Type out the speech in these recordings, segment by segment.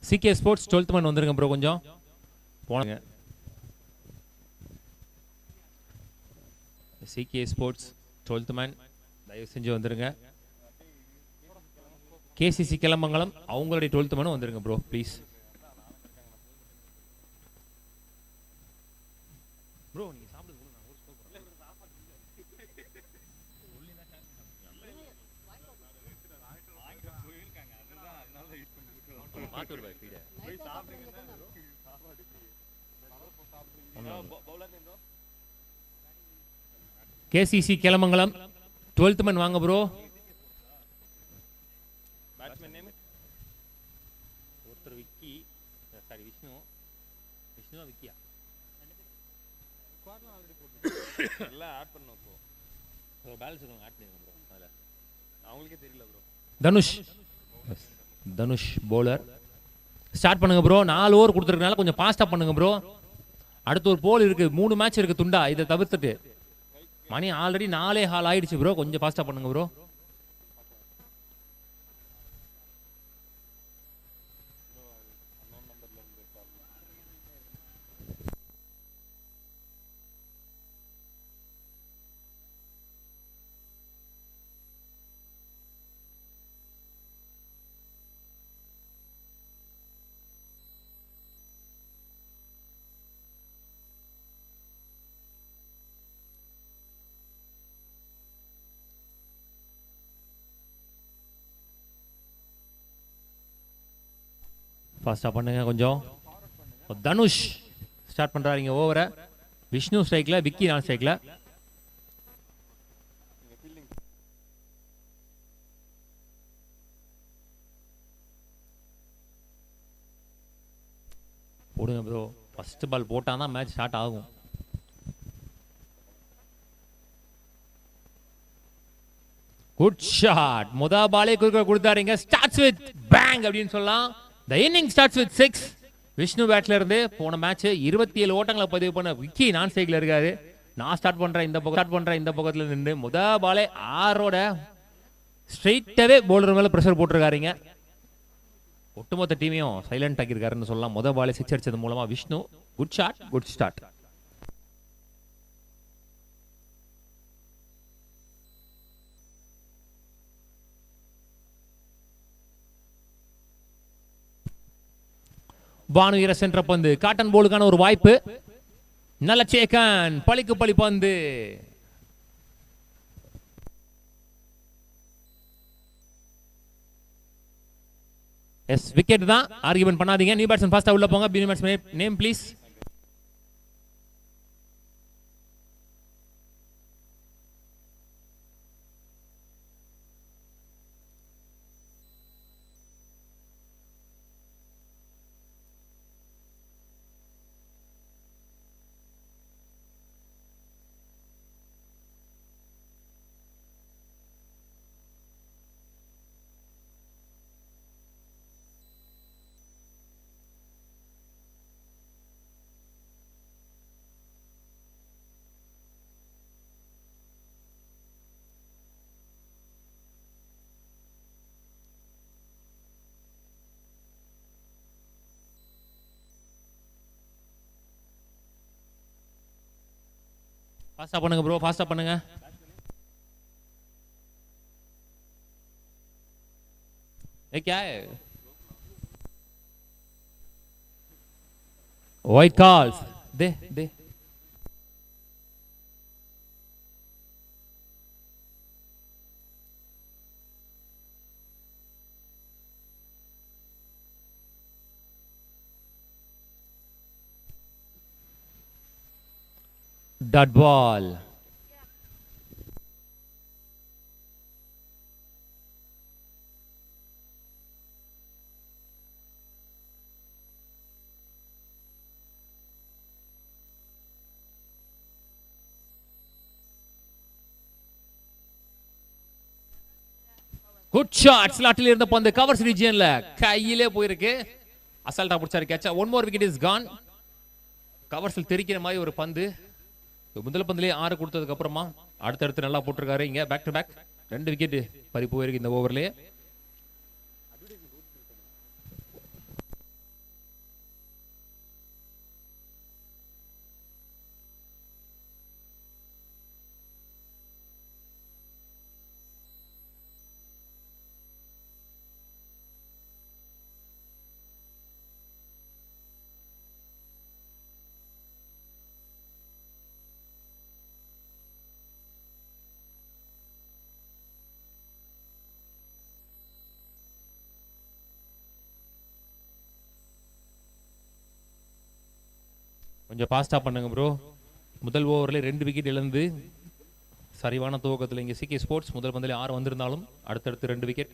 சிகே sports 12th man வந்துருங்க bro, கொஞ்சம் போனங்க. சிகே sports 12th man தயவு செஞ்சு வந்துருங்க. கேசிசி கிளம்பங்கலம் அவங்களுடைய 12th மேனும் வந்துருங்க ப்ரோ ப்ளீஸ். ப்ரோ நீங்க சாப்பிடுங்க. கேசிசி கிளமங்கலம் 12th மேன் வாங்க ப்ரோ. பேட்ஸ்மேன் நேம் ஒருத்தர் விக்கி, சாரி விஷ்ணு. விஷ்ணுவா விக்கியா? எல்லாம் ஆட் பண்ணோம் ப்ரோ. பேலன்ஸ் இருக்கவங்க ஆட் பண்ணுங்க ப்ரோ. அதில் அவங்களுக்கே தெரியல ப்ரோ. தனுஷ் பவுலர். ஸ்டார்ட் பண்ணுங்க ப்ரோ. 4 ஓவர் கொடுத்துருக்கனால கொஞ்சம் ஃபாஸ்ட்டாக பண்ணுங்க ப்ரோ. அடுத்து ஒரு போல் இருக்கு, 3 மேட்ச் இருக்கு துண்டா. இதை தவிர்த்துட்டு மணி ஆல்ரெடி 4:15 ஆயிடுச்சு ப்ரோ. கொஞ்சம் ஃபாஸ்ட்டாக பண்ணுங்க ப்ரோ. ஃபாஸ்ட்டாக பண்ணுங்க கொஞ்சம். தனுஷ் ஸ்டார்ட் பண்ணுறாருங்க ஓவரை. விஷ்ணு ஸ்ட்ரைக்கில், விக்கி நான் ஸ்ட்ரைக்கில். போடுங்க ப்ரோ. ஃபர்ஸ்ட் பால் போட்டால் தான் மேட்ச் ஸ்டார்ட் ஆகும். Good shot. முத பாலே குறுக்க கொடுத்தாருங்க. ஸ்டார்ட்ஸ் வித் பேங் அப்படின்னு சொல்லலாம். The inning starts with 6. Vishnu பேட்ல இருந்து போன மேட்ச் 27 ஓட்டங்களை பதிவு பண்ண விக்கி நான் ஸ்ட்ரைக்ல இருக்காரு. நான் ஸ்டார்ட் பண்றேன் இந்த பக்கத்துல நின்று முத பாலே 6ஓட ஸ்ட்ரைட்டாவே பவுலர் மேல பிரஷர் போட்டிருக்காருங்க. ஒட்டுமொத்த டீமையும் சைலண்ட் ஆக்கியிருக்காருன்னு சொல்லலாம். முத பாலே 6 அடிச்சது மூலமா Vishnu. Good shot, good start. பானு வீர சென்ற பந்து காட்டன் போலுக்கான ஒரு வாய்ப்பு. நல்ல சேக்கன், பழிக்கு பழி பந்து. எஸ் விக்கெட் தான், ஆர்கியூமெண்ட் பண்ணாதீங்க. நியூ பேட்ஸ்மேன் ஃபாஸ்டா உள்ள போங்க. New batsman name please. ஃபாஸ்டா பண்ணுங்க ப்ரோ, ஃபாஸ்டா பண்ணுங்க. ये क्या है? White calls. दे dot ball. Good shot. ஸ்லாட்டில் இருந்த பந்து கவர்ஸ் ரீஜியன்ல கையிலே போயிருக்கு. அசால்ட்டா பிடிச்சாரு கேட்சா. One more wicket is gone. கவர்ஸில் தெரிக்கிற மாதிரி ஒரு பந்து. முதல் பந்திலே 6 கொடுத்ததுக்கு அப்புறமா அடுத்தடுத்து நல்லா போட்டிருக்காரு. இங்க பேக் டு பேக் 2 விக்கெட் பறி போயிருக்கு இந்த ஓவர்லயே. கொஞ்சம் ஃபாஸ்டா பண்ணுங்க ப்ரோ. முதல் ஓவரில் 2 விக்கெட் இழந்து சரிவான துவக்கத்தில் இங்கே சிகே ஸ்போர்ட்ஸ் முதல் பந்தில் 6 வந்திருந்தாலும் அடுத்தடுத்து 2 wicket.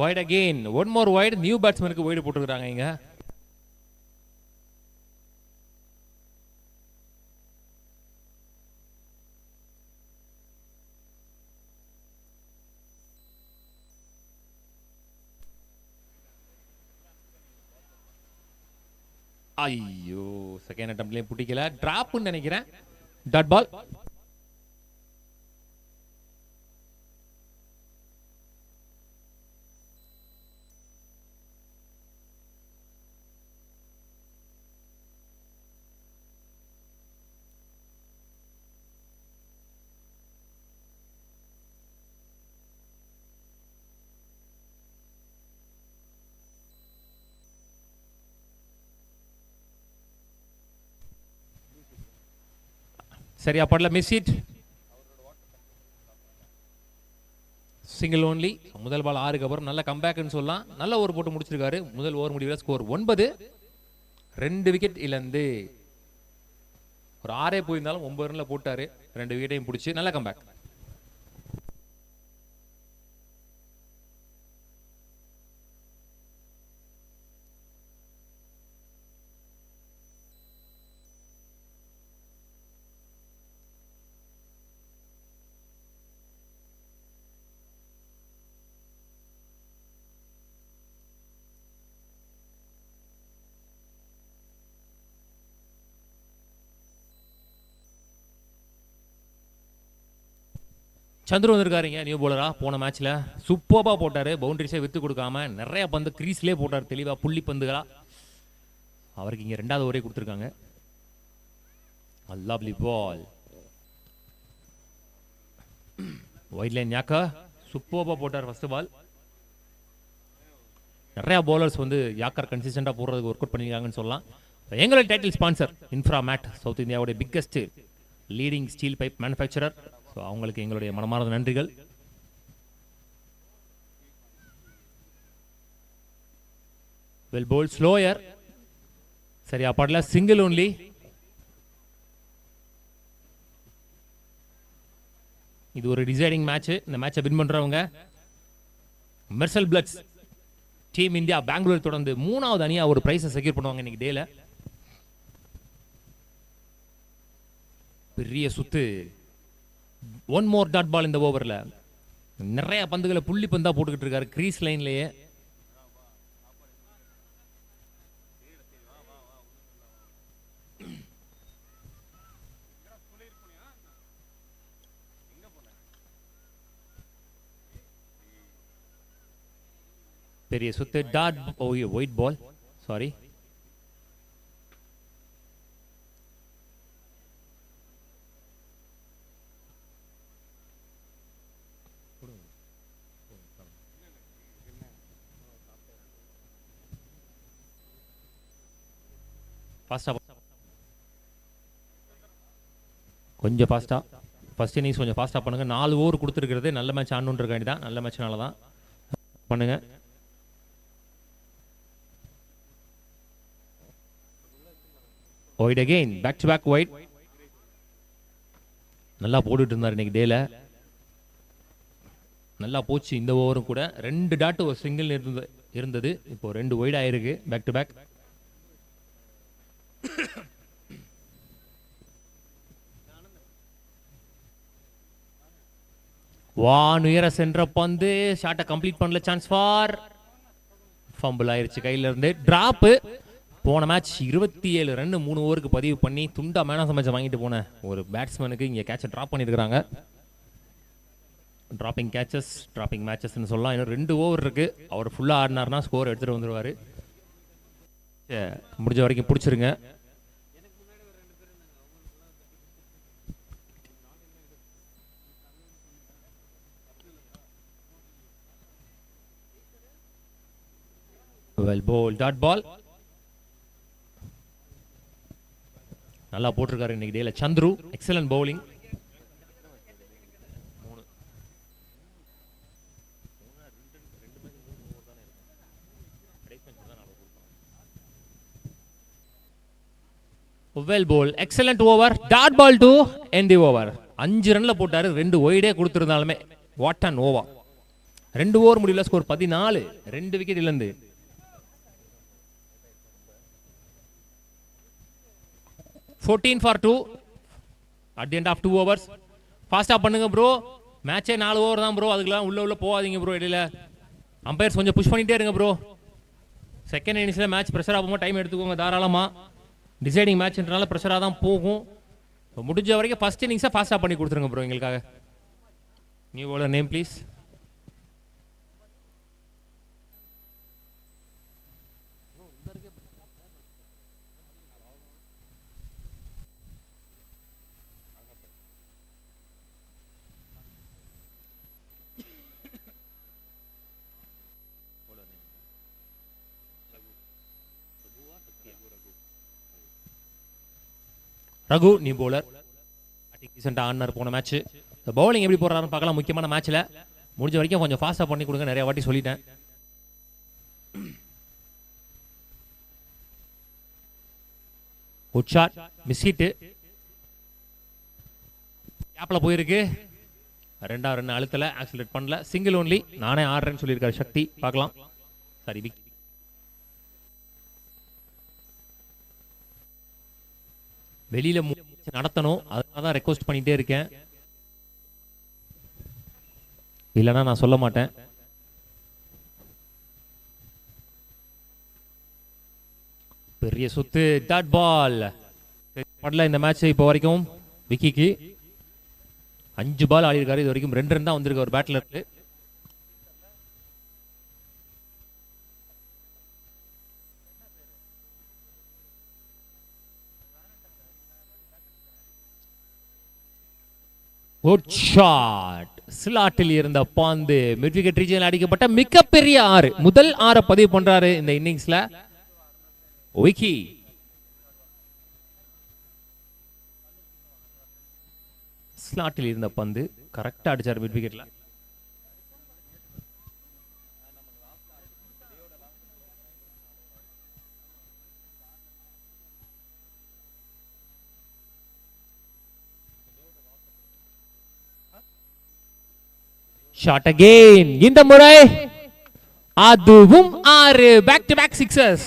Wide again, one more wide. New பேட்ஸ்மேனுக்கு வைடு போட்டுருக்காங்க இங்க. ஐயோ, செகண்ட் அட்டம்ப்ட்லயும் பிடிக்கல. டிராப்னு நினைக்கிறேன். Dot ball. சரியா படல, மிஸ் இட். Single only. முதல் பால் 6க்கு அப்புறம் நல்ல கம்பேக்னு சொல்லலாம். நல்ல ஓவர் போட்டு முடிச்சிருக்காரு. முதல் ஓவர் முடிவில் ஸ்கோர் 9. 2 விக்கெட் இழந்து ஒரு 6 போயிருந்தாலும் 9 ரன்ல போட்டாரு. 2 விக்கெட்டையும் பிடிச்சி நல்ல கம்பேக். சந்துரு வந்திருக்காருங்க நியூ போலரா. போன மேட்ச்ல சூப்பர்பா போட்டாரு. பவுண்டரிஸே வித்து கொடுக்காம நிறைய பந்து கிரீஸ்லேயே போட்டார் தெளிவா, புள்ளி பந்துகளா. அவருக்கு இங்க 2வது ஓவரே கொடுத்துருக்காங்க. Lovely ball. வைட் லைன் யாக்கா சூப்பர்பா போட்டார் ஃபர்ஸ்ட் பால். நிறைய பவுலர்ஸ் வந்து யாக்கர் கன்சிஸ்டண்டா போடுறதுக்கு ஒர்க் அவுட் பண்ணிருக்காங்கன்னு சொல்லலாம். எங்களோட title sponsor Inframat, south இந்தியாவுடைய biggest leading steel pipe manufacturer. அவங்களுக்கு எங்களுடைய மனமார்ந்த நன்றிகள். Well bowled, slower. சரியா படல, சிங்கிள் ஓன்லி. இது ஒரு டிசைடிங் மேட்ச். இந்த மேட்சை வின் பண்றவங்க மெர்சல் பிளட்ஸ் டீம் இந்தியா பெங்களூர் தொடர்ந்து 3வது அணியா ஒரு பிரைஸை செக்யூர் பண்ணுவாங்க இன்னைக்கு டேல. பெரிய சுத்து. ஒன் மோர் டாட் பால் இந்த ஓவர்ல. நிறைய பந்துகளை புள்ளி பந்தா போட்டுக்கிட்டு இருக்காரு கிரீஸ் லைன்லயே. பெரிய சுத்து. Dot white ball, sorry. கொஞ்சம் ஃபாஸ்டா ஃபர்ஸ்ட் இன்னிங்ஸ் கொஞ்சம் ஃபாஸ்டா பண்ணுங்க. 4 ஓவர் கொடுத்துருக்கிறது நல்ல மேட்ச் ஆடணுன்றக்காண்டி தான். நல்ல மேட்ச்னால தான் பண்ணுங்க. Wide again, back to back wide. நல்லா போட்டுட்டு இருந்தார் இன்னைக்கு டேல. நல்லா போச்சு இந்த ஓவரும் கூட. 2 டாட் ஒரு சிங்கிள் இருந்தது. இப்போ 2 ஒயிட் ஆயிருக்கு பேக் டு பேக். வானுயர சென்ற பந்து ஷாட்டை கம்ப்ளீட் பண்ணல. சான்ஸ் ஃபார் ஃபம்பிள் ஆயிருச்சு கையில இருந்து. டிராப். போன மேட்ச் 27 ரன் 3 ஓவருக்கு பதிவு பண்ணி துண்டா மேன் ஆஃப் தி மேட்ச் வாங்கிட்டு போன ஒரு பேட்ஸ்மேனுக்கு இங்க கேட்சை டிராப் பண்ணிருக்காங்க. டிராப்பிங் கேச்சஸ், டிராப்பிங் மேட்சஸ்ன்னு சொல்லலாம். இன்னும் 2 ஓவர் இருக்கு. அவர் ஃபுல்லா ஆடினார்னா ஸ்கோர் எடுத்துட்டு வந்துருவாரு. முடிஞ்ச வரைக்கும் பிடிச்சிருங்க. வெல் போல், டாட் பால். நல்லா போட்டிருக்காரு இன்னைக்கு டேல Chandru. Excellent bowling. Well bowled, excellent over, dot ball to end the over. 5 ரன்ல போட்டாரு, 2 ஒய்டே கொடுத்திருந்தாலுமே வாட் அன் ஓவர். 2 ஓவர் முடியல, ஸ்கோர் 14, 2 விக்கெட் இழந்து. $14 for 2 at the end of 2 overs. ஃபாஸ்டா பண்ணுங்க ப்ரோ, மேட்சே 4 ஓவர் தான் ப்ரோ, அதுக்கெல்லாம் உள்ள போகாதீங்க ப்ரோ. இடையில அம்பையர்ஸ் கொஞ்சம் புஷ் பண்ணிட்டே இருங்க ப்ரோ. செகண்ட் இன்னிங்ஸ்ல மேட்ச் ப்ரெஷர் ஆகும்போது டைம் எடுத்துக்கோங்க தாராளமா. டிசைடிங் மேட்ச்ன்றனால ப்ரெஷராக தான் போகும். முடிஞ்ச வரைக்கும் ஃபர்ஸ்ட் இன்னிங்ஸை ஃபாஸ்டாக பண்ணி கொடுத்துருங்க ப்ரோ எங்களுக்காக. New bowler name please. Raghu new bowler. ரீசெண்டாக ஆடினார் போன மேட்ச். பவுலிங் எப்படி போடுறாருன்னு பார்க்கலாம் முக்கியமான மேட்ச்சில். முடிஞ்ச வரைக்கும் கொஞ்சம் ஃபாஸ்ட்டாக பண்ணி கொடுங்க, நிறைய வாட்டி சொல்லிட்டேன். குட் ஷாட், மிஸ் ஹிட், கேப்ல போயிருக்கு. 2வது ரன் அழுத்தல, ஆக்சிலேட் பண்ணல, சிங்கிள் ஒன்லி. நானே ஆடுறேன்னு சொல்லியிருக்காரு சக்தி, பார்க்கலாம். சரி, வெளியில நடத்தணும், அதனால தான் ரெக்வஸ்ட் பண்ணிட்டே இருக்கேன், இல்லைன்னா நான் சொல்ல மாட்டேன். பெரிய சுத்து, டாட் பால் படல இந்த மேட்ச். இப்போ வரைக்கும் விக்கிக்கு 5 பால் ஆடி இருக்காரு, இது வரைக்கும் 2 ரன் தான் வந்திருக்கு ஒரு பேட்ல இருக்கு. குட் ஷாட், ஸ்லாட்டில் இருந்த பாந்து மிட் விக்கெட் ரீஜனில் அடிக்கப்பட்ட மிகப்பெரிய 6, முதல் 6 பதிவு பண்றாரு இந்த இன்னிங்ஸ்ல விக்கி. ஸ்லாட்டில் இருந்த பந்து கரெக்டா அடிச்சாரு மிட் விக்கெட்ல. ஷாட் அகைன், இந்த முறை அதுவும் 6 பேக் டு பேக் சிக்ஸஸ்.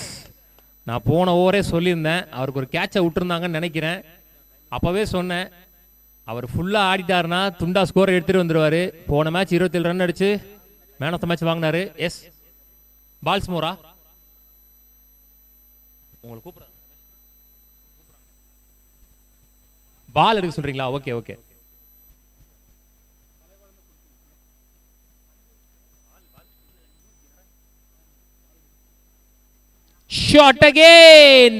நான் போன ஓவரே சொல்லியிருந்தேன், அவருக்கு ஒரு கேட்சை விட்டுருந்தாங்கன்னு நினைக்கிறேன். அப்பவே சொன்னேன், அவர் ஃபுல்லா ஆடிட்டாருன்னா துண்டா ஸ்கோர் எடுத்துட்டு வந்துருவாரு. போன மேட்ச் 27 ரன் அடிச்சு மேன் ஆஃப் த மேட்ச் வாங்கினாரு. எஸ் பால்ஸ்மோரா உங்களுக்கு கூப்பிடுறாங்க, பால் எடுக்க சொல்றீங்களா? Okay okay. ஷாட் அகைன்,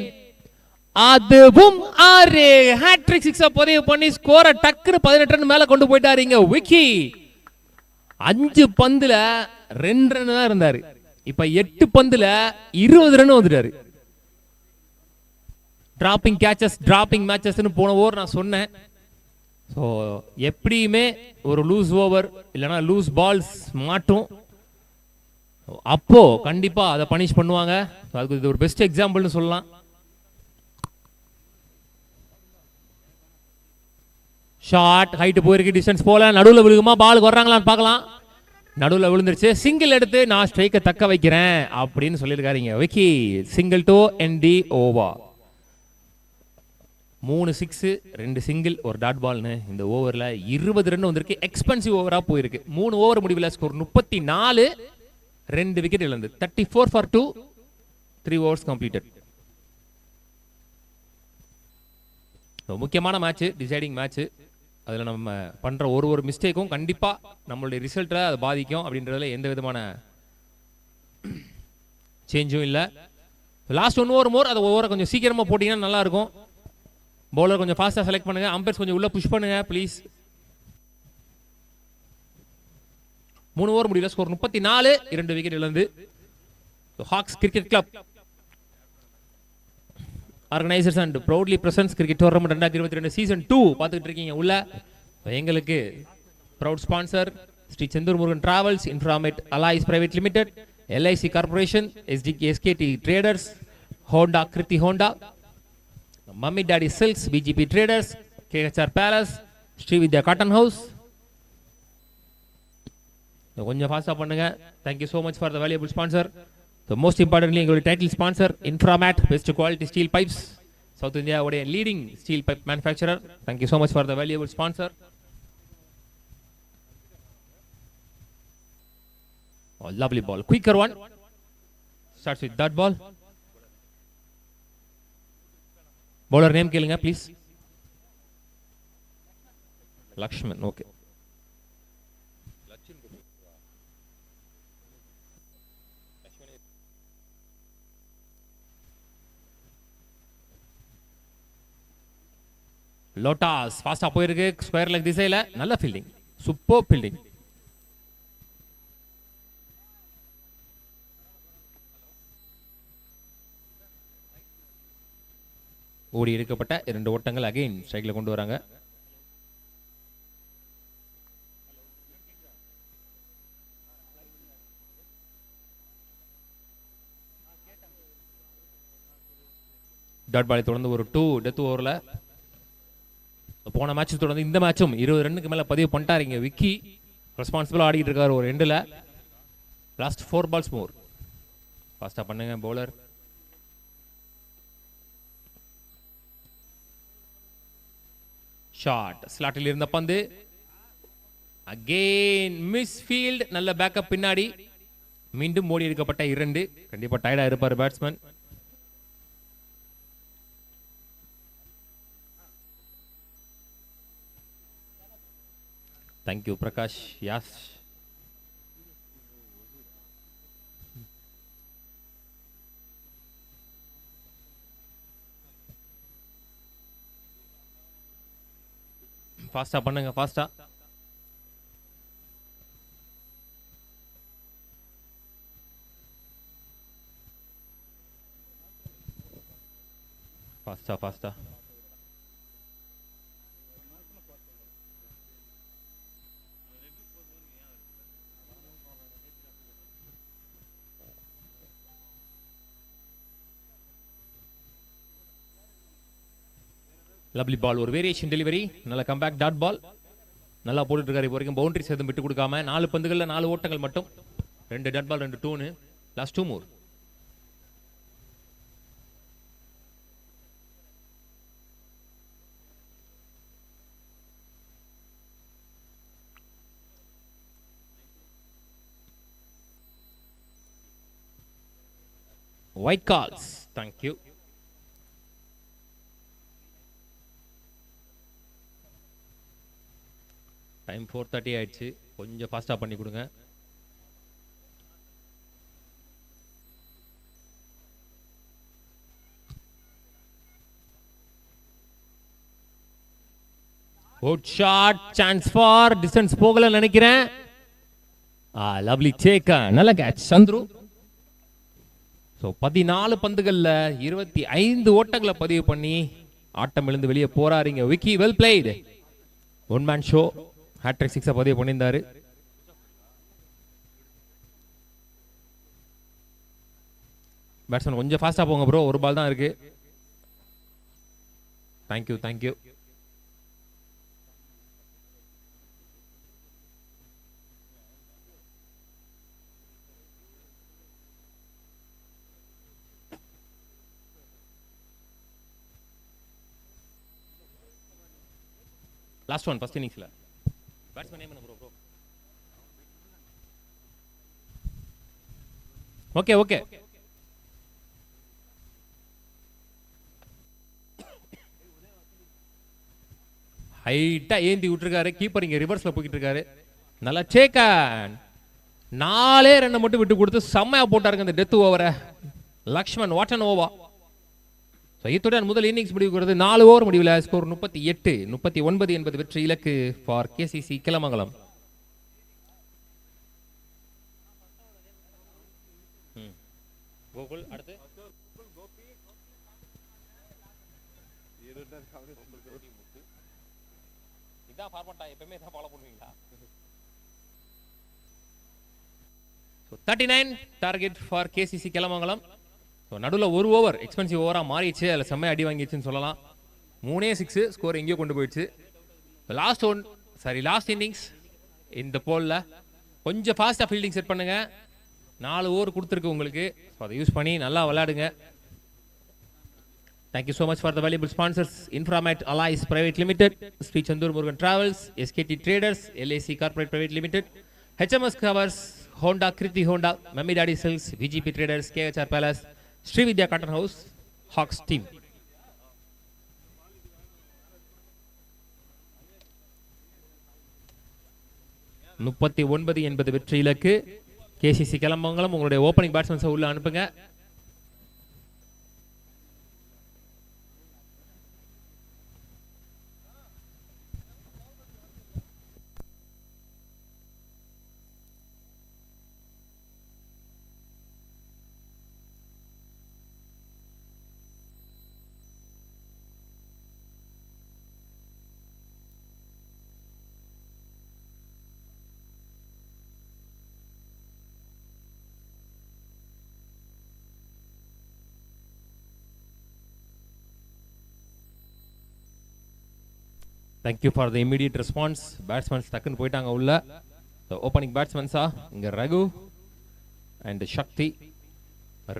அதுவும் 6 ஹேட்ரிக் சிக்ஸ் பதிவு பண்ணி ஸ்கோரை டக்குனு 18 ரன் மேல கொண்டு போயிட்டாருங்க விக்கி. 5 பந்துல 2 ரன் தான் இருந்தாரு, இப்ப 8 பந்துல 20 ரன் வந்துட்டாரு. டிராப்பிங் கேச்சஸ், டிராப்பிங் மேட்சஸ்னு போன ஓவர் நான் சொன்னேன். ஸோ எப்படியுமே ஒரு லூஸ் ஓவர் இல்லைன்னா லூஸ் பால்ஸ் மாட்டும், அப்போ கண்டிப்பா அதை பனிஷ் பண்ணுவாங்க. அதுக்கு இது ஒரு பெஸ்ட் எக்ஸாம்பிள்னு சொல்லலாம். ஷார்ட் ஹைட் போயிருக்கு, டிஸ்டன்ஸ் போல, நடுவில் விழுகுமா, பால் வர்றாங்களான்னு பார்க்கலாம். நடுவில் விழுந்துருச்சு, சிங்கிள் எடுத்து நான் ஸ்ட்ரைக்கை தக்க வைக்கிறேன் அப்படின்னு சொல்லியிருக்காருங்க Vicky. Single to end the over. 3 6, 2 single, ஒரு டாட் பால்னு இந்த ஓவரில் 20 ரன் வந்திருக்கு. எக்ஸ்பென்சிவ் ஓவராக போயிருக்கு. 3 ஓவர் முடிவில் ஸ்கோர் 34, 2 விக்கெட் இழந்து. 34 for 2, 3 overs completed. முக்கியமான மேட்ச், டிசைடிங் மேட்ச். அதில் நம்ம பண்ணுற ஒரு மிஸ்டேக்கும் கண்டிப்பாக நம்மளுடைய ரிசல்ட்டை அது பாதிக்கும் அப்படின்றதுல எந்த விதமான சேஞ்சும் இல்லை. லாஸ்ட் 1 ஓவர் மோர், அதை ஓவரை கொஞ்சம் சீக்கிரமாக போட்டிங்கன்னா நல்லாயிருக்கும். பவுலர் கொஞ்சம் ஃபாஸ்ட்டாக செலக்ட் பண்ணுங்க, அம்பையர்ஸ் கொஞ்சம் உள்ளே புஷ் பண்ணுங்க ப்ளீஸ். 3 ஓவர் முடியல, ஸ்கோர் 34, 2 விக்கெட் இழந்து. Hawks cricket club organisers and proudly presents cricket tournament 2022 season 2 பார்த்துக்கிட்டு இருக்கீங்க. உள்ள எங்களுக்கு proud sponsor Shri Senthur Murugan travels, Inframat alloys private limited, LIC corporation, SKD traders, Honda Kirthi Honda, mummy daddy silks, PGP traders, KHR palace, Srividya cotton house. கொஞ்சம் ஃபாஸ்டா பண்ணுங்க. Thank you so much for the valuable sponsor. The most importantly எங்களுடைய title sponsor Inframat, best quality steel pipes, south இந்தியாவுடைய leading steel pipe manufacturer. Thank you so much for the valuable sponsor. Lovely ball, quicker one, starts with that ball. Bowler name கேளுங்க please. Lakshman. Okay, லோட்டாஸ் ஃபாஸ்டா போயிருக்கு square leg திசையில. நல்ல fielding, super fielding. ஓடி எடுக்கப்பட்ட 2 ஓட்டங்கள் again ஸ்ட்ரைக்ல கொண்டு வராங்க. டாட் பாலை தொடர்ந்து ஒரு 2 டெத் ஓவர்ல. போன மேட்ச் தொடர்ந்து இந்த மேட்சும் 20 ரன்னுக்கு மேல பதிவு பண்ணிட்டாருங்க. விக்கி ரெஸ்பான்சிபிளா ஆடிட்டு இருக்காரு ஒரு எண்டுல. லாஸ்ட் 4 பால்ஸ் மோர். ஃபாஸ்டா பண்ணுங்க பவுலர். ஷாட், ஸ்லாட்டில் இருந்த பந்து அகைன் மிஸ் ஃபீல்ட். நல்ல பேக்கப் பின்னாடி. மீண்டும் ஓடி எடுக்கப்பட்ட 2. கண்டிப்பா டயர்டா இருப்பார் பேட்ஸ்மேன். தேங்க்யூ பிரகாஷ். யாஸ் ஃபாஸ்டா பண்ணுங்க, ஃபாஸ்டா. ஃபாஸ்டா ஃபாஸ்டா. லவ்லி பால், ஒரு வேரியேஷன் டெலிவரி. நல்ல கம்பேக் டாட் பால். நல்லா போட்டுட்டு இருக்காரு இப்போ வரைக்கும். பவுண்டரிஸ் எதுவும் விட்டு கொடுக்காம 4 பந்துகள்ல 4 ஓட்டங்கள் மட்டும். 2 டாட் பால், 2 டூனு. Last 2 more. Wide calls. Thank you. Time 4:30 ஆயிடுச்சு. கொஞ்சம் ஃபாஸ்டா பண்ணி கொடுங்க. Good shot, chance for distance போகல நினைக்கிறேன். லவ்லி டேக், நல்ல கேட்ச் சந்துரு. ஸோ 14 பந்துகள்ல 25 ஓட்டங்களை பதிவு பண்ணி ஆட்டம் எழுந்து வெளியே போறாருங்க Vicky. Well played. 1 man show. Hat trick 6 பதிவு பண்ணியிருந்தாரு. பேட்ஸ்மேன் கொஞ்சம் ஃபாஸ்டா போங்க ப்ரோ, ஒரு பால் தான் இருக்கு. Thank you thank you. Last one, first இன்னிங்ஸ்ல. பேட்ஸ்மேன் நேம் என்ன ப்ரோ? Okay okay. ஹைட்டா ஏந்தி விட்டுருக்காரு கீப்பர். இங்க ரிவர்ஸ்ல போயிட்டு இருக்காரு. நல்லா டேக். 4 ரன் மட்டும் விட்டு கொடுத்து செம்மையா போட்டாருங்க இந்த டெத் ஓவரை. Lakshman, what an over. இத்துடன் முதல் இன்னிங்ஸ் முடிவுகிறது. 4 ஓவர் முடிவில் ஸ்கோர் 38-39 என்பது வெற்றி இலக்கு ஃபார் கேசிசி கிளமங்கலம். அடுத்து இதான் ஃபார்மட்டா, எப்பவுமே இதான் ஃபாலோ பண்ணுவீங்களா? 39 டார்கெட் ஃபார் கேசிசி கிளமங்கலம். நடுவில் ஒரு ஓவர் எக்ஸ்பென்சிவ் ஓவராக மாறிடுச்சு, அதில் செம்மையாக அடி வாங்கிடுச்சுன்னு சொல்லலாம். 3-6 ஸ்கோர் எங்கேயோ கொண்டு போயிடுச்சு. லாஸ்ட் இன்னிங்ஸ் இந்த போலில் கொஞ்சம் ஃபாஸ்ட்டாக ஃபீல்டிங் செட் பண்ணுங்க. 4 ஓவர் கொடுத்துருக்கு உங்களுக்கு, ஸோ அதை யூஸ் பண்ணி நல்லா விளையாடுங்க. Thank you so much for the valuable sponsors: Inframat Allies Private Limited, Sri Chandur Murugan Travels, SKT Traders, LAC Corporate Private Limited, HMS Covers, Honda Kriti Honda, Mummy Daddy Silks, VGP Traders, KHR Palace, Sri Vidya Cotton House, Hawks Team. முப்பத்தி 9 என்பது வெற்றி இலக்கு. KCC கிளம்பங்களும் உங்களுடைய opening பேட்ஸ்மேன்ஸை உள்ள அனுப்புங்க. Thank you for the immediate response. Batsmen டக்குன்னு போயிட்டாங்க உள்ள. ஓப்பனிங் பேட்ஸ்மேன்ஸா இங்க ரகு அண்ட் சக்தி,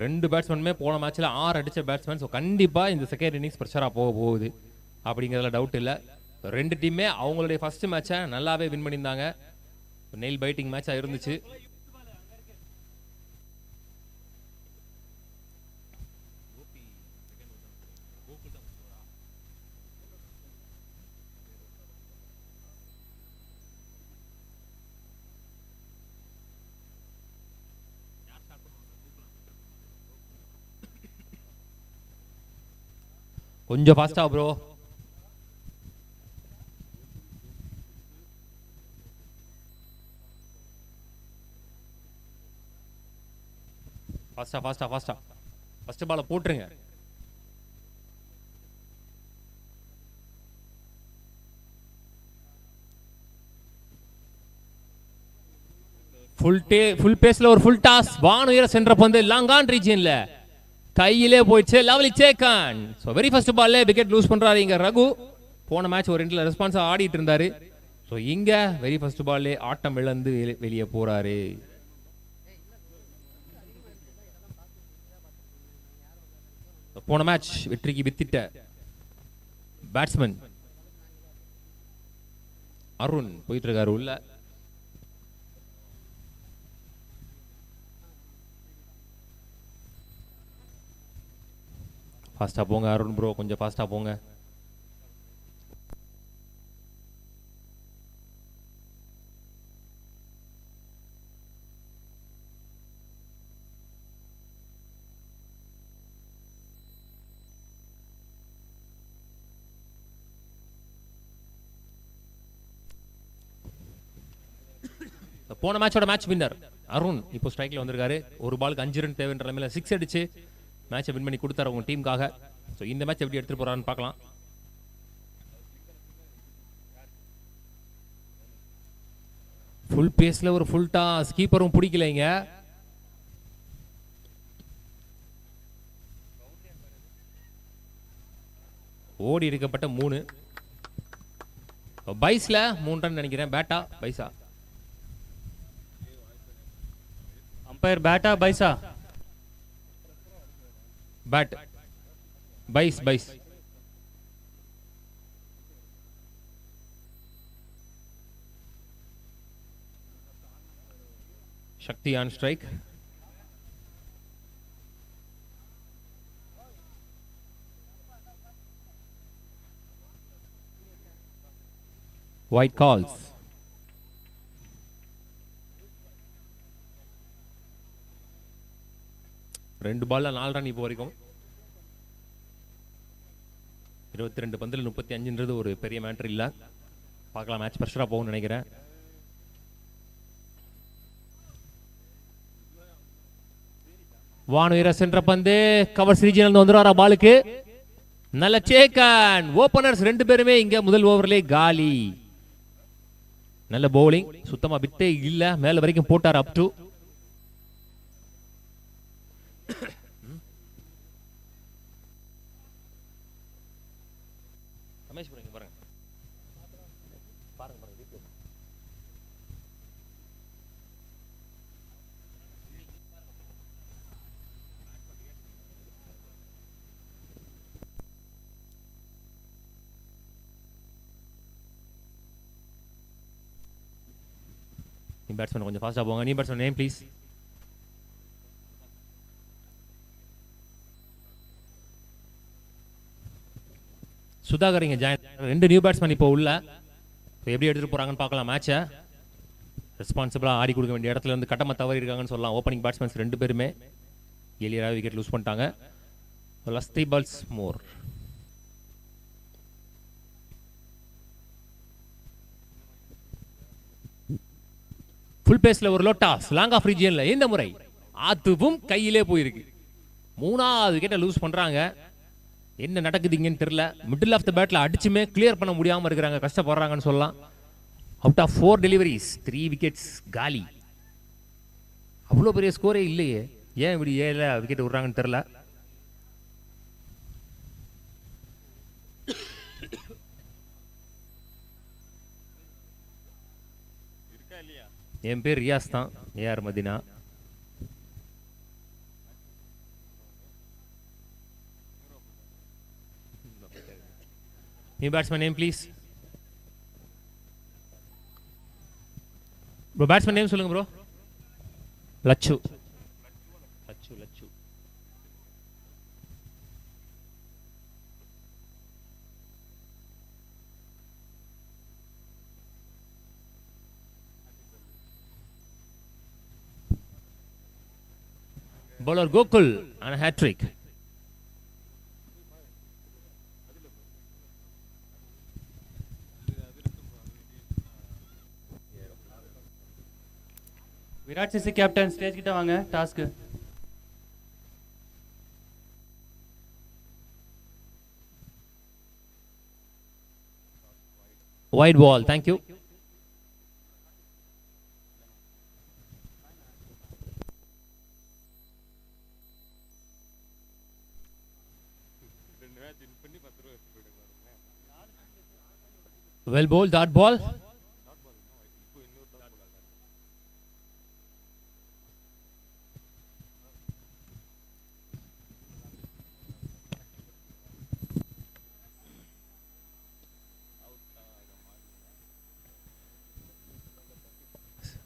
2 பேட்ஸ்மேனுமே போன மேட்ச்ல 6 அடிச்ச பேட்ஸ்மேன். ஸோ கண்டிப்பா இந்த செகண்ட் இன்னிங்ஸ் ப்ரெஷராக போகுது அப்படிங்கிறதுல டவுட் இல்லை. 2 டீமே அவங்களுடைய ஃபர்ஸ்ட் மேட்சை நல்லாவே வின் பண்ணியிருந்தாங்க. நெயில் பைட்டிங் மேட்சாக இருந்துச்சு. கொஞ்சம் ஃபாஸ்டா ப்ரோ. ஃபாஸ்டா ஃபர்ஸ்ட் பால போட்டுருங்க. ஃபுல் பேஸ்ல ஒரு ஃபுல் டாஸ். வானுயர சென்ற பந்து லாங்கான் ரீஜியன்ல கையிலே போயிடுச்சு. லவ்லி சேக்கன். ஸோ வெரி ஃபர்ஸ்ட் பால்ல விக்கெட் லூஸ் பண்றாரு இங்க ரகு. போன மேட்ச் ஒரு 2 ரெஸ்பான்ஸா ஆடிட்டு இருந்தாரு. ஸோ இங்க வெரி ஃபர்ஸ்ட் பால்ல ஆட்டம் இழந்து வெளியே போறாரு. போன மேட்ச் வெற்றிக்கு வித்திட்ட பேட்ஸ்மேன் அருண் போயிட்டு இருக்காரு உள்ள. ஃபாஸ்டா போங்க அருண் ப்ரோ, கொஞ்சம் ஃபாஸ்டா போங்க. போன மேட்சோட மேட்ச் வின்னர் அருண் இப்போ ஸ்ட்ரைக்ல வந்திருக்காரு. ஒரு பாலுக்கு 5 ரன் தேவைன்ற நிலைமையில 6 அடிச்சு மேட்சை வின் பண்ணி கொடுத்தாரு உங்க டீமுக்காக. ஸோ இந்த மேட்ச் எப்படி எடுத்துட்டு போறான்னு பார்க்கலாம். ஃபுல் பேஸ்ல ஒரு ஃபுல் டாஸ். கீப்பரும் பிடிக்கலைங்க. ஓடி இருக்கப்பட்ட 3 பைஸ்ல 3 ரன் நினைக்கிறேன். பேட்டா பைசா? அம்பையர் பேட்டா பைசா? Bat. Byes. Sakthi on strike. White calls. ரெண்டு பால்ல 4 ரன் இப்போ வரைக்கும். 22 பந்தில் 35ன்றது ஒரு பெரிய மேட்டர் இல்ல. பார்க்கலாம், மேட்ச் பிரஷரா போகும்னு நினைக்கிறேன். வானுயர சென்ற பந்து கவர்ஸ் ரீஜியனல் வந்துறாரா பாலுக்கு. நல்ல சேக்கன். ஓபனர்ஸ் 2 பேருமே இங்க முதல் ஓவர்லயே காலி. நல்ல பவுலிங், சுத்தமா விட்டே இல்ல, மேல வரைக்கும் போட்டார். அப் டு ரமேஷ் bro, இங்க பாருங்க பாருங்க வீடியோ. நீ பேட்ஸ்மேன் கொஞ்சம் ஃபாஸ்டா போங்க. நீ பேட்ஸ்மேன் நேம் ப்ளீஸ். சுதாகர் இங்க ஜாயின். 2 நியூ பேட்ஸ்மேன் இப்போ உள்ள. எப்படி எடுத்துட்டு போறாங்கன்னு பார்க்கலாம் மேட்சை. ரெஸ்பான்சிபிளா ஆடி கொடுக்க வேண்டிய இடத்துல இருந்து கட்டமா தவறி இருக்காங்கன்னு சொல்லலாம். ஓப்பனிங் பேட்ஸ்மேன்ஸ் 2 பேருமே எலியராக விக்கெட் லூஸ் பண்ணிட்டாங்க. லாஸ்ட் 3 balls மோர். ஃபுல் பேஸ்ல ஒரு லோட்டாஸ் லாங் ஆஃப் ரீஜியன்ல இந்த முறை அதுவும் கையிலே போயிருக்கு. 3வது விக்கெட்டை லூஸ் பண்றாங்க. என்ன நடக்குதுங்கன்னு தெரியல. மிடில் ஆஃப் த பேட்ல அடிச்சுமே கிளியர் பண்ண முடியாம இருக்கிறாங்க, கஷ்டப்படுறாங்கன்னு சொல்லலாம். அவுட் ஆஃப் 4 டெலிவரிஸ் 3 விக்கெட்ஸ் காலி. அவ்வளோ பெரிய ஸ்கோரே இல்லையே, ஏன் இப்படி 7 விக்கெட் விடுறாங்கன்னு தெரியல. என் பேர் ரியாஸ் தான், AR Madina. New batsman name please. Bro batsman name சொல்லுங்க bro. Lachu. Lachu Lachu. Bowler Gokul on a hat trick. Virat CC captain stage கிட்ட வாங்க. டாஸ்க் wide ball, thank you. Well bowled, that ball.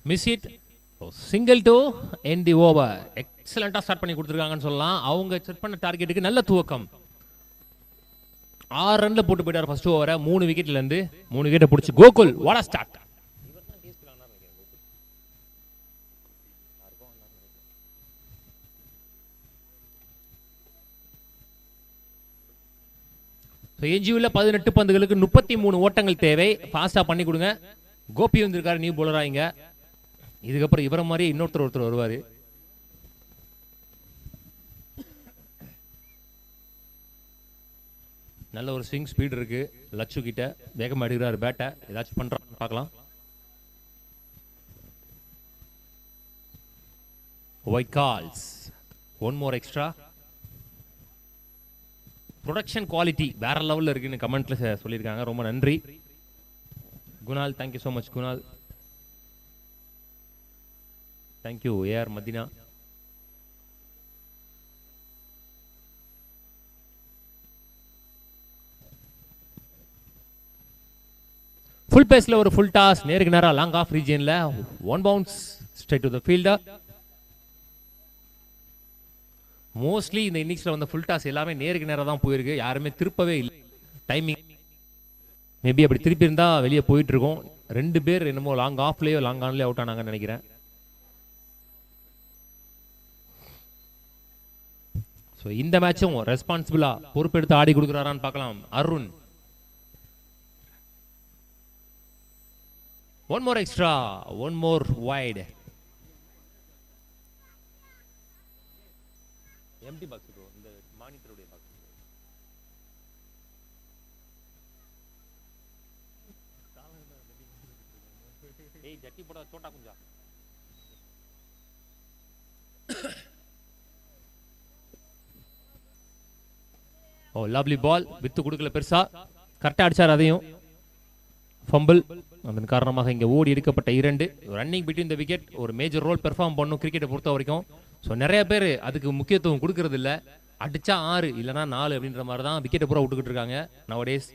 Miss it. Single to end the over. எக்ஸலண்டா start பண்ணி கொடுத்துருக்காங்கன்னு சொல்லலாம். அவங்க set பண்ண டார்கெட்டுக்கு நல்ல துவக்கம். 6 ரன்ல போட்டு போயிட்டார் ஃபர்ஸ்ட் ஓவரை. 3 விக்கெட்ல இருந்து 3 விக்கெட்டை பிடிச்சி கோகுல் வாட் அ ஸ்டார்ட். எஞ்சியுள்ள 18 பந்துகளுக்கு 33 ஓட்டங்கள் தேவை. ஃபாஸ்டா பண்ணி கொடுங்க. கோபி வந்திருக்காரு நியூ பவுலரா இங்க. இதுக்கப்புறம் இவர மாதிரி ஒருத்தர் வருவாரு. நல்ல ஒரு ஸ்விங் ஸ்பீட் இருக்கு லட்சு கிட்ட. வேகமா அடிக்கிறாரு பேட்டை. ஏதாச்சும் பண்றான்னு பார்க்கலாம். Wide calls. 1 more extra. Production quality வேற லெவல்ல இருக்குன்னு கமெண்ட்ல சொல்லியிருக்காங்க. ரொம்ப நன்றி Kunal. Thank you so much Kunal. Thank you AR Madina. Full பேஸ்ல ஒரு ஃபுல் டாஸ் நேருக்கு நேரா லாங் ஆஃப் ரீஜியன்ல 1 bounce straight to the fielder. Mostly இந்த இன்னிங்ஸ்ல வந்த ஃபுல் டாஸ் எல்லாமே நேருக்கு நேரா தான் போயிருக்கு. யாருமே திருப்பவே இல்லை. டைமிங் மேபி அப்படி திருப்பி இருந்தா வெளியே போயிட்டு இருக்கோம். 2 பேர் என்னமோ லாங் ஆஃப்லயோ லாங் ஆன்லயோ அவுட் ஆனாங்கன்னு நினைக்கிறேன். ஸோ இந்த மேட்சும் ரெஸ்பான்சிபிளா பொறுப்பெடுத்து ஆடி கொடுக்குறாரான்னு பார்க்கலாம் Arun. 1 more extra, 1 more wide. empty box bro, இந்த மானிட்டர் உடைய பாக்ஸ். ஏய் ஜட்டி போடா சோட்டா குஞ்சா. Oh lovely ball. வித்து கொடுக்கல பெருசா. கரெக்டாக அடிச்சார், அதையும் ஃபம்பிள். அதன் காரணமாக இங்கே ஓடி எடுக்கப்பட்ட 2 ரன்னிங் பிட்வீன் த விக்கெட் ஒரு மேஜர் ரோல் பெர்ஃபார்ம் பண்ணும் கிரிக்கெட்டை பொறுத்த வரைக்கும். ஸோ நிறைய பேர் அதுக்கு முக்கியத்துவம் கொடுக்கறது இல்லை. அடிச்சா 6 இல்லைனா 4 அப்படின்ற மாதிரி தான் விக்கெட்டை பூரா விட்டுக்கிட்டு இருக்காங்க நவடேஸ்.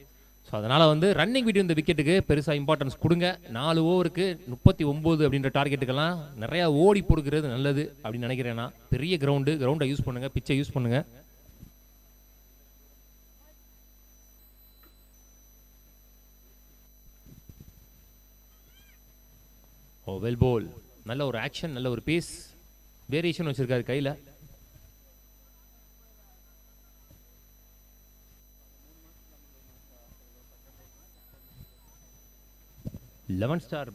ஸோ அதனால் வந்து ரன்னிங் பிட்வீன் த விக்கெட்டுக்கு பெருசாக இம்பார்ட்டன்ஸ் கொடுங்க. 4 ஓவருக்கு 39 அப்படின்ற டார்கெட்டுக்கெல்லாம் நிறையா ஓடி போடுக்கிறது நல்லது அப்படின்னு நினைக்கிறேன்னா. பெரிய கிரவுண்டை யூஸ் பண்ணுங்கள், பிச்சை யூஸ் பண்ணுங்கள். ஓ வெல் போல், நல்ல ஒரு ஆக்ஷன், நல்ல ஒரு பேஸ், வேரியேஷன் வச்சிருக்காரு கையில். லெவன் ஸ்டார்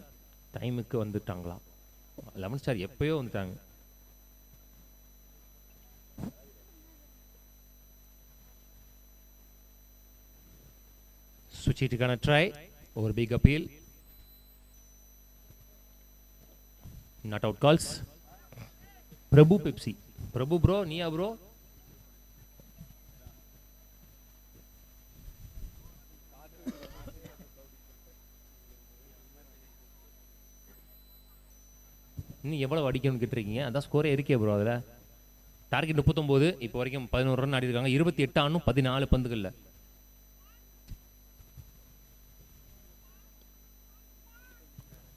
டைமுக்கு வந்துட்டாங்களா? 11 ஸ்டார் எப்பயோ வந்துட்டாங்க. சுச்சிட்டுக்கான ட்ரை, ஒரு big appeal, not out calls. Prabhu Pepsi, Prabhu bro, நீயா ப்ரோ? இன்னும் எவ்வளவு அடிக்கணும்னு கேட்டிருக்கீங்க. அதான் ஸ்கோரே இருக்கே ப்ரோ. அதில் டார்கெட் 39, இப்போ வரைக்கும் 11 ரன் ஆடி இருக்காங்க. 28 ஆனும் 14 பந்துகள்ல.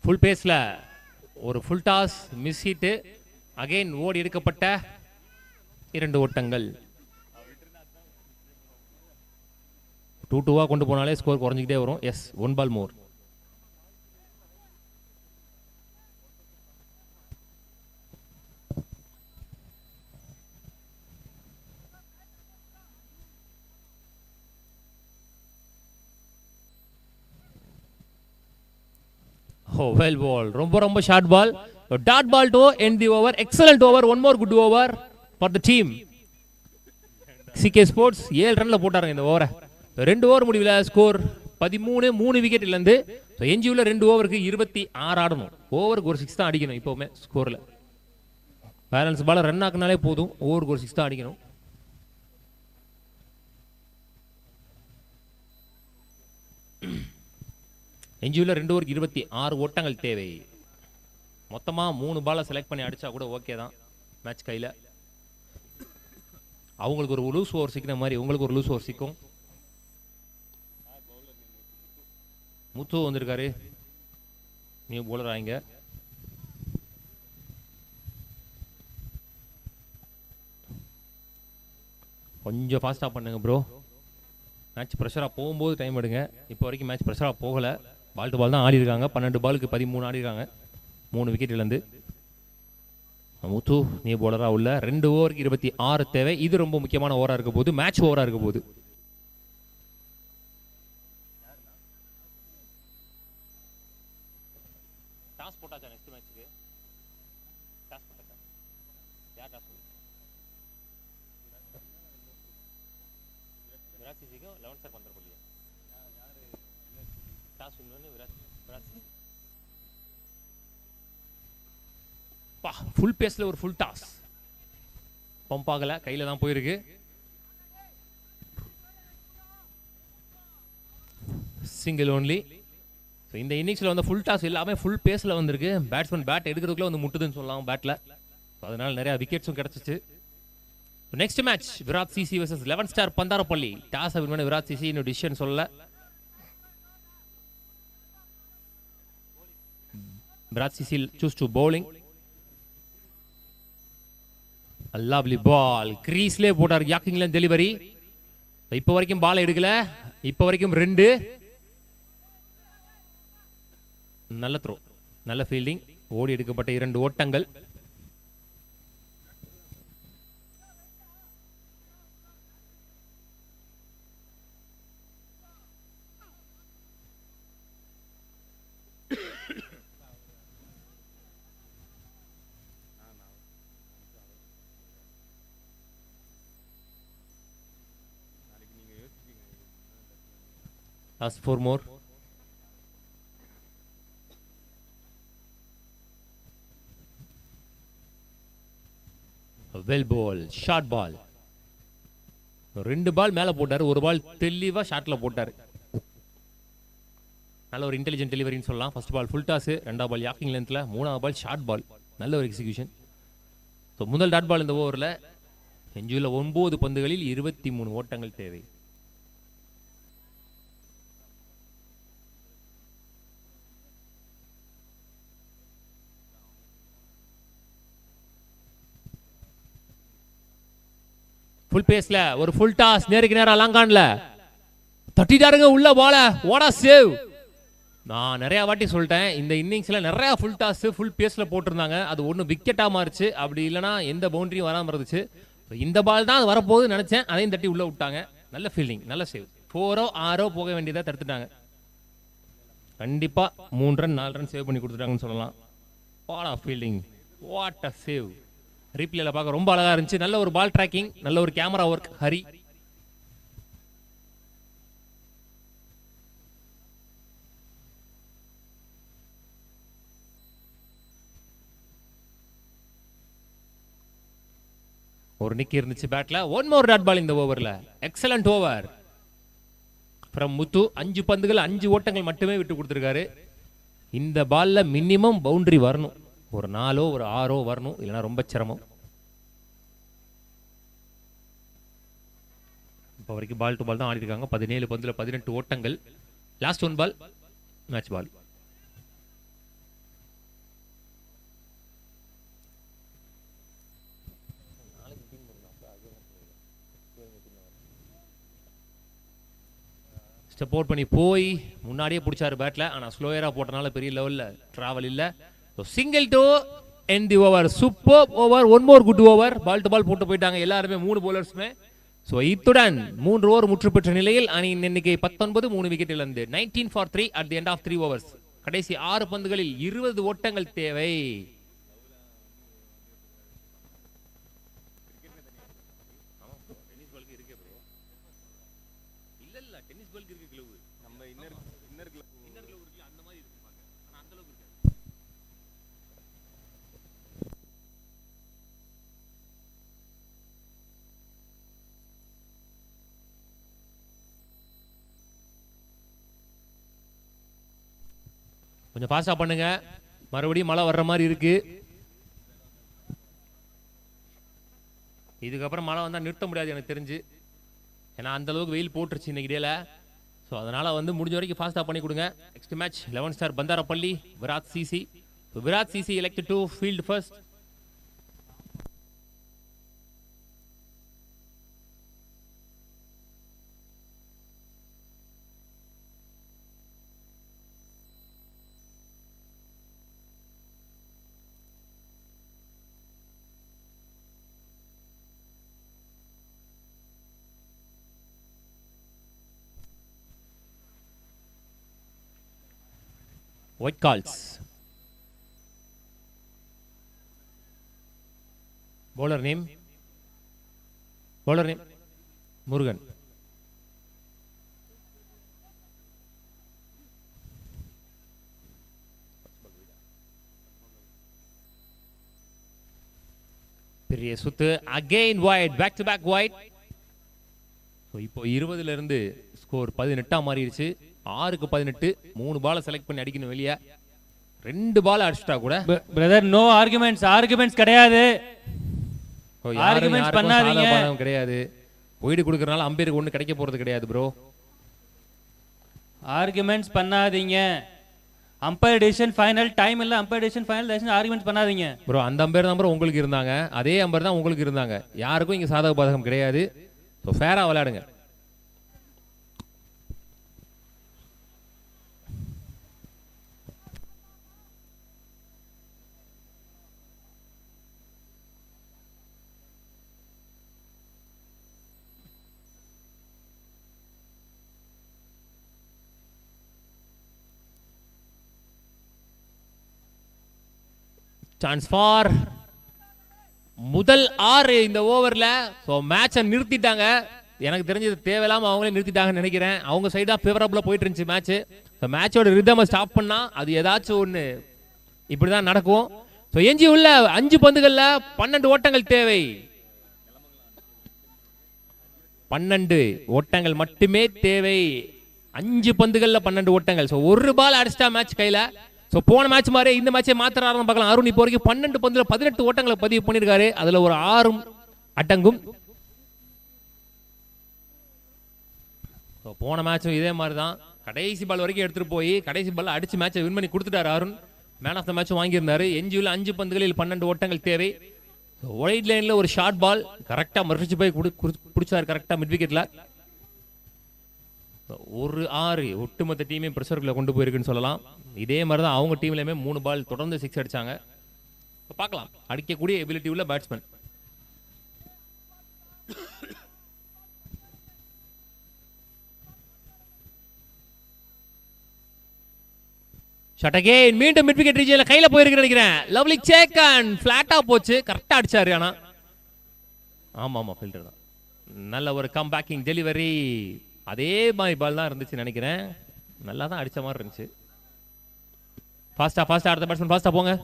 ஃபுல் பேஸ்ல ஒரு full toss, miss hit, again ஓடி எடுக்கப்பட்ட 2 ஓட்டங்கள். 2-2 கொண்டு போனாலே ஸ்கோர் குறைஞ்சிக்கிட்டே வரும். எஸ், 1 பால் மோர். Oh, well ball. ரொம்ப short ball. Dot ball to end the over. Excellent over. One more good over for the team. CK Sports 7 ரன்ல போட்டாருங்க இந்த ஓவரை. 2 ஓவர் முடிவில் ஸ்கோர் 13, 3 விக்கெட் இழந்து. எஞ்சியுள்ள 2 ஓவருக்கு 26 ஆடணும். ஓவருக்கு ஒரு 6 தான் அடிக்கணும் இப்போவுமே ஸ்கோரில். பேலன்ஸ் பால ரன் ஆக்குனாலே போதும், ஓவருக்கு ஒரு 6 தான் அடிக்கணும். எஞ்சியுள்ள 2 ஓவருக்கு 26 ஓட்டங்கள் தேவை. மொத்தமாக 3 பாலை செலக்ட் பண்ணி அடித்தா கூட ஓகே தான் மேட்ச் கையில். அவங்களுக்கு ஒரு லூஸ் ஓவர் சிக்கிற மாதிரி உங்களுக்கு ஒரு லூஸ் ஓவர் சிக்கும். முத்து வந்திருக்காரு, நியூ போலர் ஆயிங்க. கொஞ்சம் ஃபாஸ்ட்டாக பண்ணுங்க ப்ரோ. மேட்ச் ப்ரெஷராக போகும்போது டைம் எடுங்க. இப்போ வரைக்கும் மேட்ச் ப்ரெஷராக போகலை. பால் டு பால் தான் ஆடி இருக்காங்க. 12 பாலுக்கு 13 ஆடி இருக்காங்க. 3 விக்கெட் இழந்து. முத்து நீ போலராக உள்ள 2 ஓவருக்கு 26 தேவை. இது ரொம்ப முக்கியமான ஓவராக இருக்க போது, மேட்ச் ஓவராக இருக்க போது. டாஸ் போட்டாச்சா நெக்ஸ்ட் மேட்ச்க்கு? டாஸ் போட்டாச்சா? யார் டாஸ் போடுறது? விராட் சிசிக்கும் 11 ஸ்டார் பந்தர் போலியா? டாஸ் இன்னொன்று விராட் பா, ஃபுல் பேஸ்ல ஒரு ஃபுல் டாஸ். பம்ப் ஆகல, கையில தான் போயிருக்கு. Single only. இந்த இன்னிங்ஸ்ல வந்து ஃபுல் டாஸ் எல்லாமே ஃபுல் பேஸ்ல வந்திருக்கு. பேட்ஸ்மேன் பேட் எடுக்கிறதுக்குள்ள வந்து முட்டுதுன்னு சொல்லலாம் பேட்ல. அதனால நிறைய விக்கெட்ஸும் கிடைச்சிச்சு. Next match Virat CC versus 11 star Bandarapalli. Toss win பண்ண விராட் சிசி இன்னும் டிசிஷன் சொல்லல. Virat CC chooses to bowling. Lovely ball, கிரீஸ்லே போட்டார். யாக்கிங்ல டெலிவரி. இப்ப வரைக்கும் பால் எடுக்கல. இப்ப வரைக்கும் 2. நல்ல த்ரோ, நல்ல ஃபீல்டிங். ஓடி எடுக்கப்பட்ட 2 ஓட்டங்கள். Last 4 more. Well ball, short ball. 2 பால் மேல போட்டாரு, 1 பால் தெளிவா ஷாட்ல போட்டாரு. நல்ல ஒரு இன்டெலிஜென்ட் டெலிவரின்னு சொல்லலாம். ஃபர்ஸ்ட் பால் ஃபுல் டாஸ், ரெண்டாவது பால் யாக்கிங் லென்த்தில், மூணாவது பால் ஷார்ட் பால், நல்ல ஒரு எக்ஸிகியூஷன். ஸோ முதல் டாட் பால் இந்த ஓவரில் எஞ்சியுள்ள 9 பந்துகளில் 23 ஓட்டங்கள் தேவை. ஃபுல் பேஸ்ல ஒரு ஃபுல் டாஸ், நேருக்கு நேரா லாங்கான்ல தட்டிட்டாருங்க உள்ள பால. வாடா சேவ். நான் நிறைய வாட்டி சொல்லிட்டேன், இந்த இன்னிங்ஸ்ல நிறைய ஃபுல் டாஸ் ஃபுல் பேஸ்ல போட்டிருந்தாங்க. அது ஒன்று விக்கெட்டா மாறிச்சு, அப்படி இல்லைனா எந்த பவுண்டரியும் வராமல் இருந்துச்சு. இந்த பால் தான் அது வரப்போகுது நினைச்சேன், அதையும் தட்டி உள்ள விட்டாங்க. நல்ல ஃபீல்டிங், நல்ல சேவ். 4 6 போக வேண்டியதை தடுத்துட்டாங்க. கண்டிப்பா 3 ரன் 4 ரன் சேவ் பண்ணி கொடுத்துட்டாங்கன்னு சொல்லலாம். What a fielding, what a save. ரீப்ளேல பார்க்க ரொம்ப அழகா இருந்துச்சு. நல்ல ஒரு பால் ட்ராக்கிங், நல்ல ஒரு கேமரா ஒர்க் ஹரி. ஒரு நிக்கி இருந்துச்சு பேட்ல. ஒன் மோர் டாட் பால் இந்த ஓவர்ல. எக்ஸலண்ட் ஓவர் ஃப்ரம் முத்து. 5 பந்துகள் 5 ஓட்டங்கள் மட்டுமே விட்டு கொடுத்திருக்காரு. இந்த பால்ல மினிமம் பவுண்டரி வரணும், ஒரு 4 ஒரு 6 வரணும், இல்லைன்னா ரொம்ப சிரமம். இப்போ வரைக்கும் பால் டு பால் தான் ஆடி இருக்காங்க. 17 பந்துல 18 ஓட்டங்கள். Last one ball match ball. Step out பண்ணி போய் முன்னாடியே பிடிச்சாரு பேட்ல. ஆனால் ஸ்லோயரா போட்டனால பெரிய லெவல்ல டிராவல் இல்லை. Single to end the over. Super over, one more good over. Ball to ball போட்டு போயிட்டாங்க எல்லாருமே, 3 bowlersமே. ஸோ இத்துடன் 3 ஓவர் முற்று பெற்ற நிலையில் அணியின் எண்ணிக்கை 19, 3 விக்கெட் இழந்து 19 for 3 at the end of 3 overs. கடைசி 6 பந்துகளில் 20 ஓட்டங்கள் தேவை. கொஞ்சம் ஃபாஸ்டா பண்ணுங்க, மறுபடியும் மழை வர்ற மாதிரி இருக்கு. இதுக்கப்புறம் மழை வந்தா நிறுத்த முடியாது எனக்கு தெரிஞ்சு, ஏன்னா அந்த அளவுக்கு வெயில் போட்டுருச்சு இன்னைக்கு டேல. ஸோ அதனால முடிஞ்ச வரைக்கும் ஃபாஸ்டா பண்ணி கொடுங்க. Next match 11 star Bandarapalli Virat CC. Virat CC elected to field first. White calls. Bowler name. Bowler name Murugan. பெரிய சுத்து. Again wide, back to back wide. இப்போ 20ல இருந்து ஸ்கோர் 18 மாறிடுச்சு. 6க்கு 18. 3 பாலை செலக்ட் பண்ணி அடிக்கணும் வெளியே. 2 பால் அடிச்சிட்டா கூட பிரதர் நோ ஆர்குமெண்ட்ஸ் கிடையாது. ஆர்குமெண்ட்ஸ் பண்ணாதீங்க, கிடையாது. ஒய்டு கொடுக்கறனால அம்பையருக்கு ஒண்ணு கிடைக்க போறது கிடையாது ப்ரோ. ஆர்குமெண்ட்ஸ் பண்ணாதீங்க. அம்பையர் டிசிஷன் ஃபைனல், டைம் இல்ல. Umpire decision final, decision arguments பண்ணாதீங்க ப்ரோ. அந்த அம்பையர் தான் ப்ரோ உங்களுக்கு இருந்தாங்க, அதே அம்பையர் தான் உங்களுக்கு இருந்தாங்க. யாருக்கும் இங்க சாதக பாதகம் கிடையாது. ஸோ ஃபேரா விளையாடுங்க. சான்ஸ் ஃபார் முதல் 6 இந்த ஓவர்ல. ஸோ மேட்சை நிறுத்திட்டாங்க. எனக்கு தெரிஞ்சது தேவையில்லாம அவங்களே நிறுத்திட்டாங்கன்னு நினைக்கிறேன். அவங்க சைடா ஃபேவரபிளா போயிட்டு இருந்துச்சு மேட்ச். மேட்சோட ரிதமை ஸ்டாப் பண்ணா அது ஏதாச்சும் ஒன்று இப்படிதான் நடக்கும். ஸோ எஞ்சி உள்ள 5 பந்துகள்ல 12 ஓட்டங்கள் தேவை. 12 ஓட்டங்கள் மட்டுமே தேவை. 5 பந்துகள்ல 12 ஓட்டங்கள். ஸோ ஒரு பால் அடிச்சிட்டா மேட்ச் கையில. ஸோ போன மேட்ச் மாதிரி இந்த மேட்சை மாத்திராருன்னு பார்க்கலாம். அருண் இப்போ வரைக்கும் 12 பந்துல 18 ஓட்டங்களை பதிவு பண்ணியிருக்காரு. அதுல ஒரு 6 அடங்கும். போன மேட்சும் இதே மாதிரி தான், கடைசி பால் வரைக்கும் எடுத்துட்டு போய் கடைசி பால் அடிச்சு மேட்சை வின் பண்ணி கொடுத்துட்டாரு Arun. Man of the match வாங்கியிருந்தாரு. எஞ்சியுள்ள 5 பந்துகளில் 12 ஓட்டங்கள் தேவை. ஒயிட் லைன்ல ஒரு ஷார்ட் பால் கரெக்டா மறுச்சு போய் பிடிச்சாரு கரெக்டா மிட் விக்கெட்ல. ஒரு 6 ஒட்டுமொத்த டீமே பிரஷருக்குள்ள கொண்டு போயிருக்குன்னு சொல்லலாம். இதே மாதிரி தான் அவங்க டீம்லயுமே 3 பால் தொடர்ந்து 6 அடிச்சாங்க. பார்க்கலாம் அடிக்கக்கூடிய எபிலிட்டி உள்ள பேட்ஸ்மேன். ஷாட் அகைன், மீண்டும் மிட் விக்கெட் ரீஜன்ல கையில போயிருக்கு நினைக்கிறேன். லவ்லி சேக்கன் ஃபிளாட்டா போச்சு, கரெக்டா அடிச்சாரு. ஆனா ஆமா ஃபீல்டர் தான். நல்ல ஒரு கம் பேக்கிங் டெலிவரி. அதே மாதிரி பால் தான் இருந்துச்சு நினைக்கிறேன். நல்லா தான் அடிச்ச மாதிரி இருந்துச்சு. ஃபாஸ்டா அடுத்த பேட்ஸ்மேன் ஃபாஸ்டா போங்க.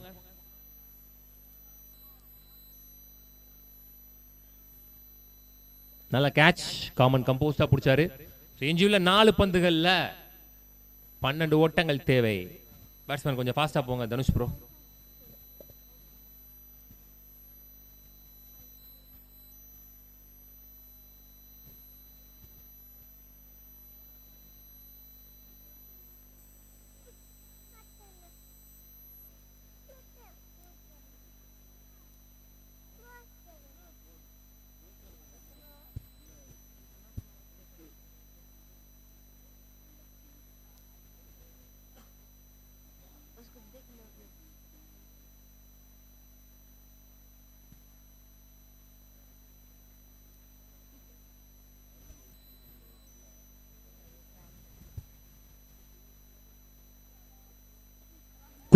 நல்ல கேட்ச், காமன் கம்போஸ்டா பிடிச்சாரு. ரேஞ்சுல 4 பந்துகள்ல 12 ஓட்டங்கள் தேவை. பேட்ஸ்மேன் கொஞ்சம் ஃபாஸ்டா போங்க Dhanush bro.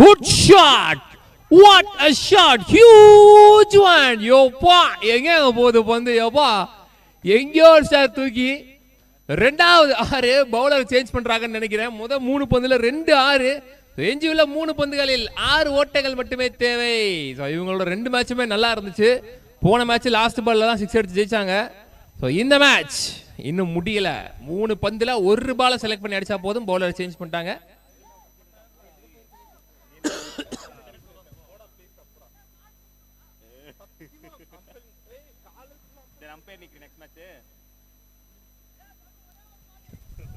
Good shot! What a shot! Huge one! யோப்பா எங்க போகுது பந்து? யோப்பா எங்கேயோ சார் தூக்கி ரெண்டாவது 6 பவுலர் சேஞ்ச் பண்றாங்கன்னு நினைக்கிறேன். 3 பந்துல 2 6. எஞ்சியுள்ள 3 பந்துகளில் 6 ஓட்டங்கள் மட்டுமே தேவை. இவங்களோட 2 மேட்சுமே நல்லா இருந்துச்சு. போன மேட்ச் லாஸ்ட் பால்ல தான் 6 அடிச்சு ஜெயிச்சாங்க. இந்த மேட்ச் இன்னும் முடியல. 3 பந்துல 1 பாலை செலக்ட் பண்ணி அடிச்சா போதும். பவுலர் சேஞ்ச் பண்ணிட்டாங்க.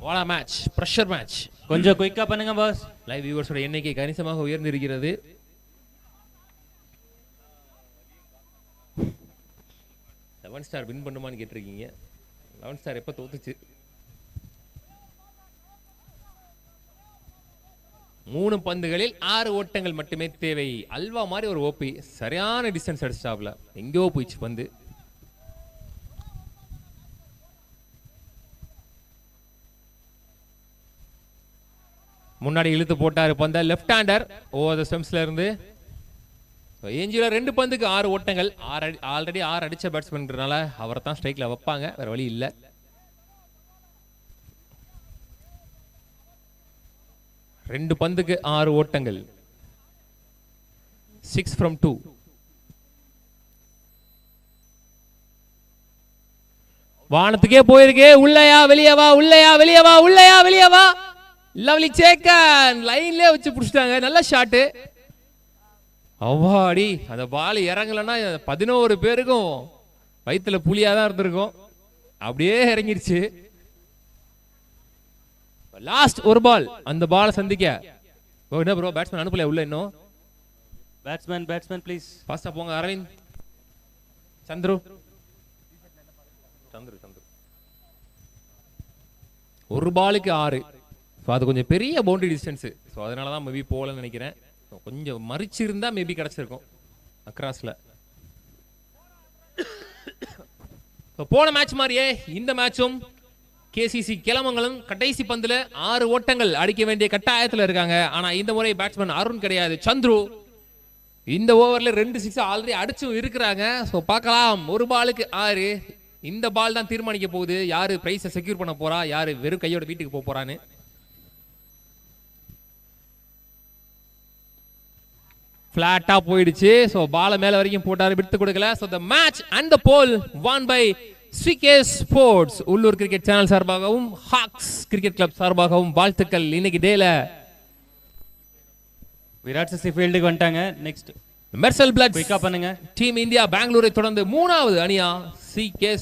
What a match, pressure match. கொஞ்சம் குயிக்கா பண்ணுங்க பாஸ். லைவ் வியூவர்ஸோட எண்ணிக்கை கணிசமாக உயர்ந்திருக்கிறது. 11 ஸ்டார் வின் பண்ணுமான்னு கேட்டிருக்கீங்க. 11 ஸ்டார் எப்ப தோத்துச்சு? 3 பந்துகளில் 6 ஓட்டங்கள் மட்டுமே தேவை. அல்வா மாதிரி ஒரு ஓபி சரியான டிஸ்டன்ஸ் அடிச்சாப்ல, எங்கேயோ போயிடுச்சு பந்து. முன்னாடி இழுத்து போட்டாரு பந்த. லெஃப்ட் ஹேண்டர் ஓவர் தி ஸ்டம்ப்ஸ்ல இருந்து. ஏஞ்சில 2 பந்துக்கு 6 ஓட்டங்கள். ஆல்ரெடி 6 அடிச்ச பேட்ஸ்மேன்றனால அவரை தான் ஸ்ட்ரைக்ல வைப்பாங்க, வேற வழி இல்ல. ரெண்டு பந்துக்கு 6 ஓட்டங்கள். 6 from 2. வானத்துக்கே போயிருக்கே. உள்ளயா வெளியவா, உள்ளயா வெளியவா, உள்ளயா வெளியவா. லவ்லி சேக்கன் லைன்லயே வச்சு புடிச்சிட்டாங்க. நல்ல ஷாட். அவாடி, அந்த பால் இறங்கலன்னா 11 பேருக்கும் வயிற்றுல புலியாதான் இருந்திருக்கும். அப்படியே இறங்கிருச்சு. லாஸ்ட் ஒரு பால், அந்த பால் சந்திக்க. என்ன ப்ரோ, பேட்ஸ்மேன் அனுப்பல உள்ள இன்னும்? பேட்ஸ்மேன் ப்ளீஸ் ஃபாஸ்டா போங்க. அரவிந்த், சந்துரு. ஒரு பாலுக்கு 6. அது கொஞ்சம் பெரிய பவுண்டரி டிஸ்டன்ஸ். ஸோ அதனால தான் மேபி போகலன்னு நினைக்கிறேன். கொஞ்சம் மறிச்சிருந்தா மேபி கிடைச்சிருக்கும் அக்ராஸ்ல. போன மேட்ச் மாதிரியே இந்த மேட்சும் கேசிசி கிளமங்கலம் கடைசி பந்துல 6 ஓட்டங்கள் அடிக்க வேண்டிய கட்டாயத்தில் இருக்காங்க. ஆனா இந்த முறை பேட்ஸ்மேன் அருண் கிடையாது, சந்துரு. இந்த ஓவர்ல 2 6 ஆல்ரெடி அடிச்சும் இருக்கிறாங்க. ஸோ பார்க்கலாம். ஒரு பாலுக்கு 6. இந்த பால் தான் தீர்மானிக்க போகுது யாரு பிரைஸை செக்யூர் பண்ண போறா, யாரு வெறும் கையோட வீட்டுக்கு போக போறான்னு. பிளாட்டா போயிடுச்சு. சோ பால மேல வரைக்கும் போட்டாரு, விட்டு கொடுக்கல. So the match and the ball won by ஸ்ரீகே ஸ்போர்ட்ஸ் உள்ளூர் கிரிக்கெட் சேனல் சார்பாகவும் ஹாக்ஸ் கிரிக்கெட் கிளப் சார்பாகவும் வாழ்த்துக்கள். இன்னைக்கு டேல விராட் சசி ஃபீல்டுக்கு வந்துட்டாங்க. நெக்ஸ்ட் மெர்சல் பிளட்ஸ் குயிக்கா பண்ணுங்க. டீம் இந்தியா பெங்களூரை தொடர்ந்து 3வது அணியா CK